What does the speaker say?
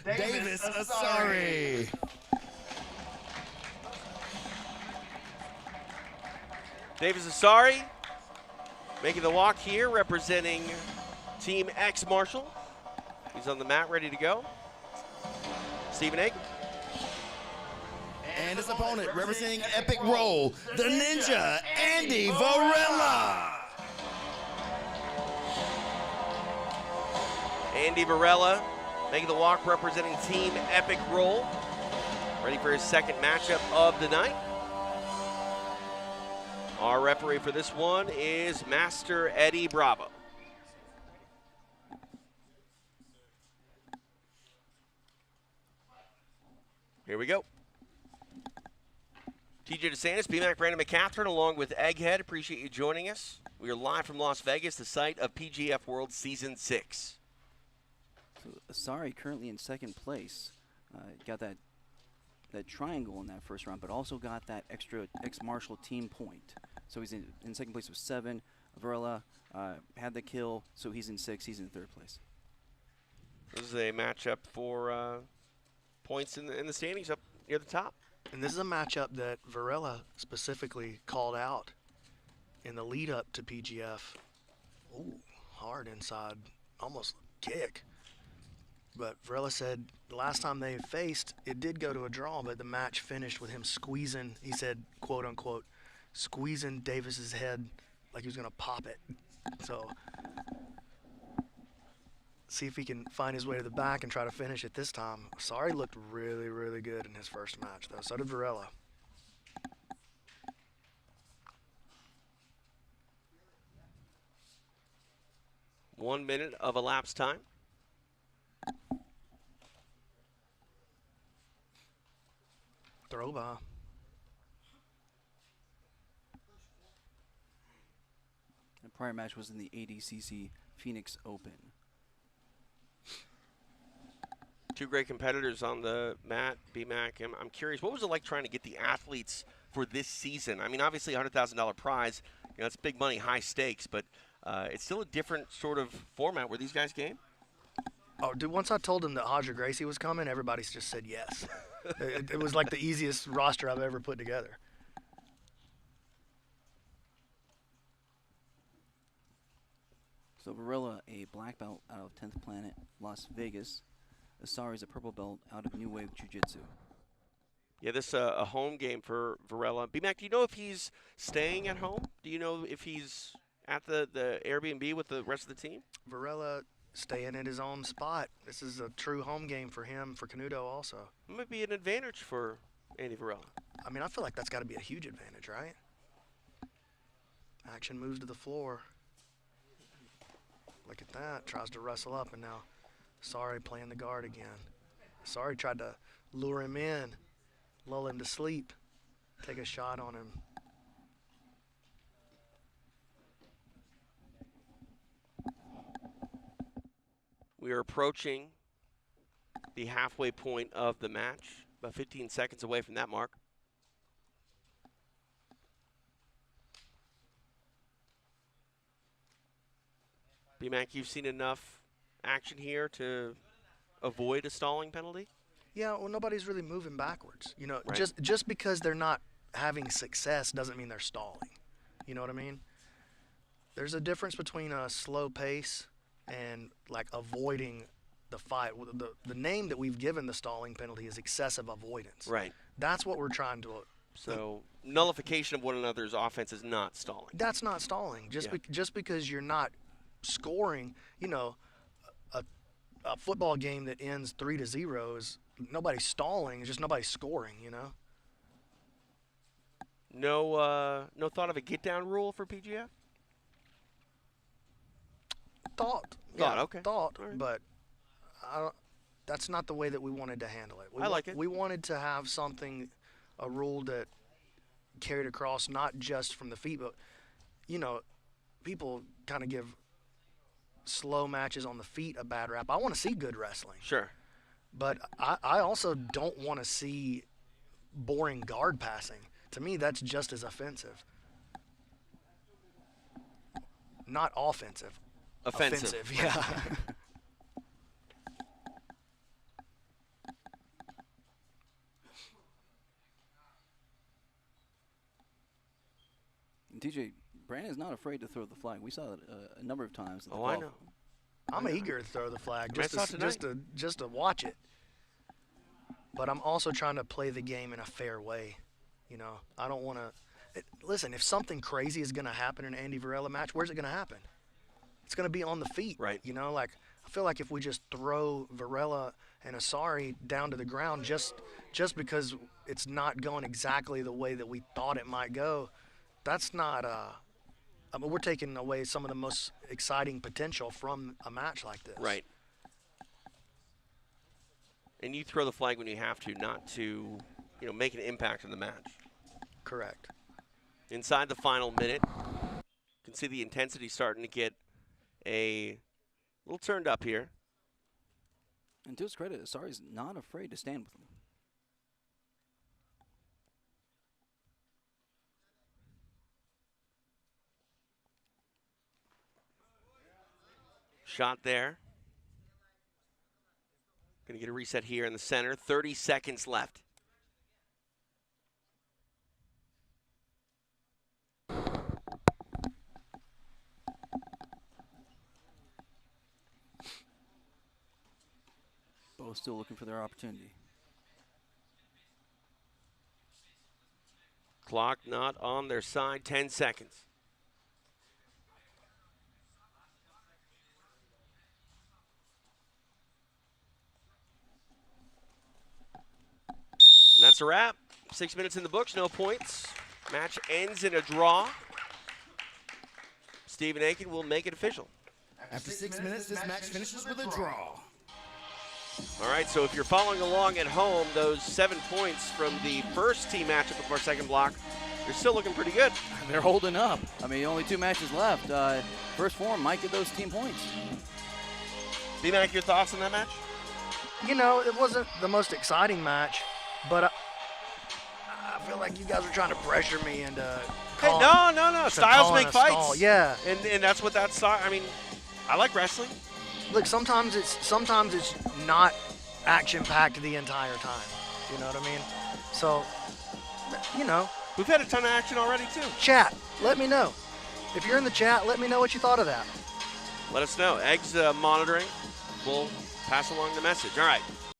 Davis Asare. Davis Asare making the walk here, representing Team X Marshall. He's on the mat, ready to go. Stephen Egg. And his opponent, representing Epic Roll, the Ninja, Andy Varela. Andy Varela making the walk, representing Team Epic Roll. Ready for his second matchup of the night. Our referee for this one is Master Eddie Bravo. Here we go. TJ DeSantis, BMAC, Brandon McCatherine, along with Egghead. Appreciate you joining us. We are live from Las Vegas, the site of PGF World Season 6. So Asare currently in second place. Got that triangle in that first round, but also got that extra X-Marshall team point. So he's in second place with 7. Varela had the kill, so he's in 6. He's in third place. This is a matchup for points in the standings up near the top. And this is a matchup that Varela specifically called out in the lead up to PGF. Ooh, hard inside, almost kick. But Varela said the last time they faced, it did go to a draw, but the match finished with him squeezing, he said, quote unquote, squeezing Davis's head like he was going to pop it. So see if he can find his way to the back and try to finish it this time. Asare looked really, really good in his first match, though. So did Varela. One minute of elapsed time. Throw by. The prior match was in the ADCC Phoenix Open. Two great competitors on the mat, BMAC. I'm curious, what was it like trying to get the athletes for this season? I mean, obviously $100,000 prize, you know, it's big money, high stakes, but it's still a different sort of format where these guys game. Oh, dude, once I told him that Hodger Gracie was coming, everybody just said yes. It was like the easiest roster I've ever put together. So Varela, a black belt out of 10th Planet, Las Vegas. Asare is a purple belt out of New Wave Jiu-Jitsu. Yeah, this a home game for Varela. BMAC, do you know if he's staying at home? Do you know if he's at the Airbnb with the rest of the team? Varela staying at his own spot. This is a true home game for him, for Canuto also. It might be an advantage for Andy Varela. I mean, I feel like that's got to be a huge advantage, right? Action moves to the floor. Look at that. Tries to wrestle up, and now Asare playing the guard again. Asare tried to lure him in, lull him to sleep, take a shot on him. We are approaching the halfway point of the match, about 15 seconds away from that mark. BMAC, you've seen enough action here to avoid a stalling penalty? Yeah, well, nobody's really moving backwards. You know, Right. just because they're not having success doesn't mean they're stalling. You know what I mean? There's a difference between a slow pace and like avoiding the fight. The name that we've given the stalling penalty is excessive avoidance. Right. That's what we're trying to. So nullification of one another's offense is not stalling. That's not stalling. Just Yeah. just because you're not scoring, you know, a football game that ends 3-0 is nobody's stalling. It's just nobody's scoring. You know. No thought of a get down rule for PGF? Thought, okay. Thought, All right. but that's not the way that we wanted to handle it. I like it. We wanted to have something, a rule that carried across not just from the feet, but, you know, people kind of give slow matches on the feet a bad rap. I want to see good wrestling. Sure. But I also don't want to see boring guard passing. To me, that's just as offensive. Not offensive. Offensive. Yeah. And TJ, Brandon's not afraid to throw the flag. We saw it a number of times. At the Oh, I golf. know. I'm eager to throw the flag I saw just to watch it. But I'm also trying to play the game in a fair way. You know, I don't want to. Listen, if something crazy is going to happen in an Andy Varela match, where's it going to happen? It's going to be on the feet. Right. You know, like I feel like if we just throw Varela and Asare down to the ground just because it's not going exactly the way that we thought it might go, that's not. I mean, we're taking away some of the most exciting potential from a match like this. Right. And you throw the flag when you have to, not to, make an impact on the match. Correct. Inside the final minute, you can see the intensity starting to get a little turned up here. And to his credit, Asare's not afraid to stand with him. Shot there. Going to get a reset here in the center. 30 seconds left. Both still looking for their opportunity. Clock not on their side. 10 seconds. And that's a wrap. 6 minutes in the books, no points. Match ends in a draw. Stephen Aiken will make it official. After 6 minutes, this match finishes with a draw. All right, so if you're following along at home, those 7 points from the first team matchup of our second block, they're still looking pretty good. They're holding up. I mean, only 2 matches left. First form might get those team points. B-Mac, your thoughts on that match? You know, it wasn't the most exciting match, but I feel like you guys were trying to pressure me into Hey, no. Styles make fights. Stall. Yeah. And that's what that's. I mean, I like wrestling. Look, sometimes it's not action-packed the entire time. You know what I mean? So, We've had a ton of action already, too. chat. Let me know. If you're in the chat, let me know what you thought of that. Let us know. Eggs monitoring. We'll pass along the message. All right.